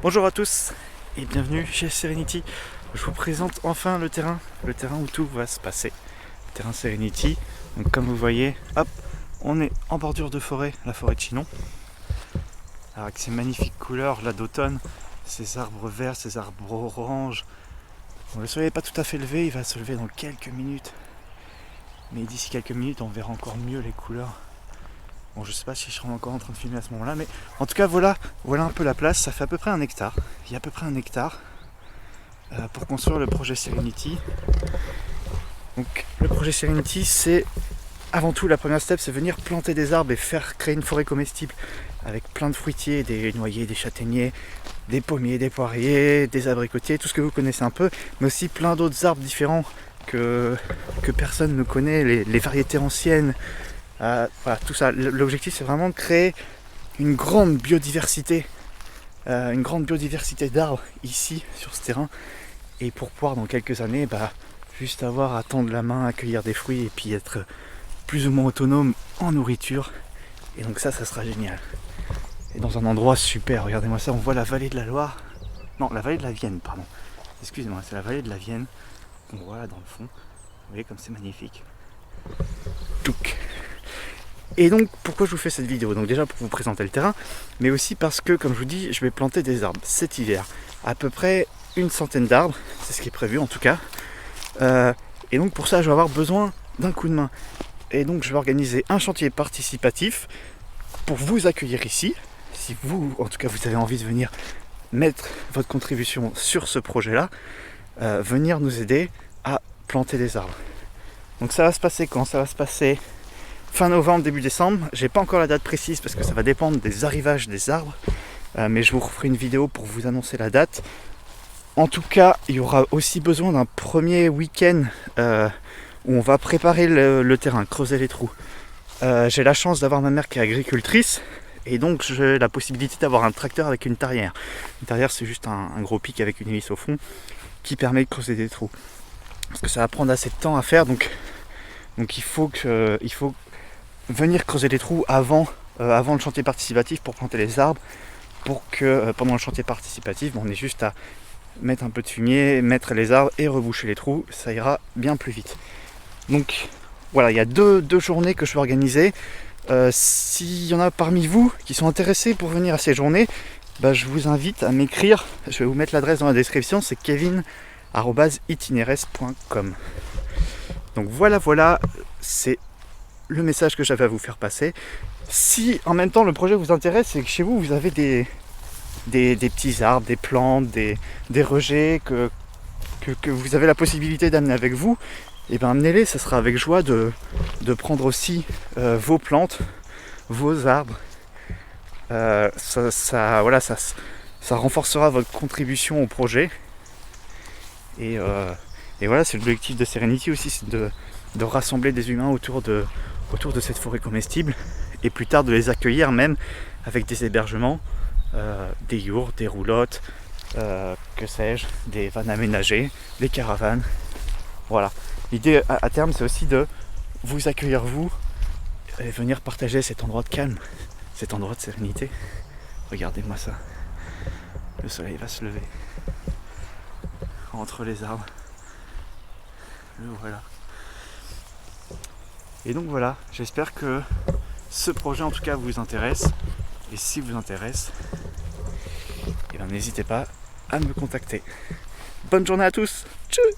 Bonjour à tous et bienvenue chez Serenity. Je vous présente enfin le terrain où tout va se passer. Le terrain Serenity. Donc comme vous voyez, hop, on est en bordure de forêt, la forêt de Chinon. Alors avec ces magnifiques couleurs là d'automne, ces arbres verts, ces arbres oranges. Bon, le soleil n'est pas tout à fait levé, il va se lever dans quelques minutes. Mais d'ici quelques minutes, on verra encore mieux les couleurs. Bon, je sais pas si je serai encore en train de filmer à ce moment-là, mais en tout cas, voilà un peu la place. Ça fait à peu près 1 hectare. Il y a à peu près 1 hectare pour construire le projet Serenity. Donc, le projet Serenity, c'est avant tout la première step, c'est venir planter des arbres et faire créer une forêt comestible avec plein de fruitiers, des noyers, des châtaigniers, des pommiers, des poiriers, des abricotiers, tout ce que vous connaissez un peu, mais aussi plein d'autres arbres différents que personne ne connaît, les variétés anciennes. Voilà, tout ça. L'objectif, c'est vraiment de créer une grande biodiversité d'arbres ici, sur ce terrain, et pour pouvoir dans quelques années, juste avoir à tendre la main, accueillir des fruits et puis être plus ou moins autonome en nourriture. Et donc ça sera génial. Et dans un endroit super, regardez-moi ça, on voit la vallée de la Loire, non, la vallée de la Vienne, pardon. Excusez-moi, c'est la vallée de la Vienne qu'on voit là dans le fond. Vous voyez comme c'est magnifique. Touc. Et donc pourquoi je vous fais cette vidéo? Donc déjà pour vous présenter le terrain, mais aussi parce que comme je vous dis, je vais planter des arbres cet hiver. À peu près 100 d'arbres, c'est ce qui est prévu en tout cas. Et donc pour ça je vais avoir besoin d'un coup de main. Et donc je vais organiser un chantier participatif pour vous accueillir ici. Si vous, en tout cas vous avez envie de venir mettre votre contribution sur ce projet-là, venir nous aider à planter des arbres. Donc ça va se passer quand? Ça va se passer fin novembre, début décembre. J'ai pas encore la date précise parce que ça va dépendre des arrivages des arbres. Mais je vous referai une vidéo pour vous annoncer la date. En tout cas, il y aura aussi besoin d'un premier week-end où on va préparer le terrain, creuser les trous. J'ai la chance d'avoir ma mère qui est agricultrice et donc j'ai la possibilité d'avoir un tracteur avec une tarière. Une tarière, c'est juste un gros pic avec une hélice au fond qui permet de creuser des trous. Parce que ça va prendre assez de temps à faire, donc il faut venir creuser les trous avant le chantier participatif pour planter les arbres, pour que pendant le chantier participatif, on ait juste à mettre un peu de fumier, mettre les arbres et reboucher les trous, ça ira bien plus vite. Donc voilà, il y a deux journées que je vais organiser. S'il y en a parmi vous qui sont intéressés pour venir à ces journées, je vous invite à m'écrire. Je vais vous mettre l'adresse dans la description, c'est kevin@itineres.com. Donc voilà, c'est le message que j'avais à vous faire passer. Si en même temps le projet vous intéresse et que chez vous vous avez des petits arbres, des plantes, des rejets que vous avez la possibilité d'amener avec vous, et amenez-les, ça sera avec joie de prendre aussi vos plantes, vos arbres. Ça renforcera votre contribution au projet. Et voilà, c'est l'objectif de Serenity aussi, c'est de rassembler des humains autour de cette forêt comestible et plus tard de les accueillir même avec des hébergements, des yourtes, des roulottes, que sais-je, des vannes aménagées, des caravanes. Voilà. L'idée à terme, c'est aussi de vous accueillir vous et venir partager cet endroit de calme, cet endroit de sérénité. Regardez-moi ça. Le soleil va se lever entre les arbres. Le voilà. Et donc voilà, j'espère que ce projet en tout cas vous intéresse. Et si vous intéresse, n'hésitez pas à me contacter. Bonne journée à tous. Tchuss.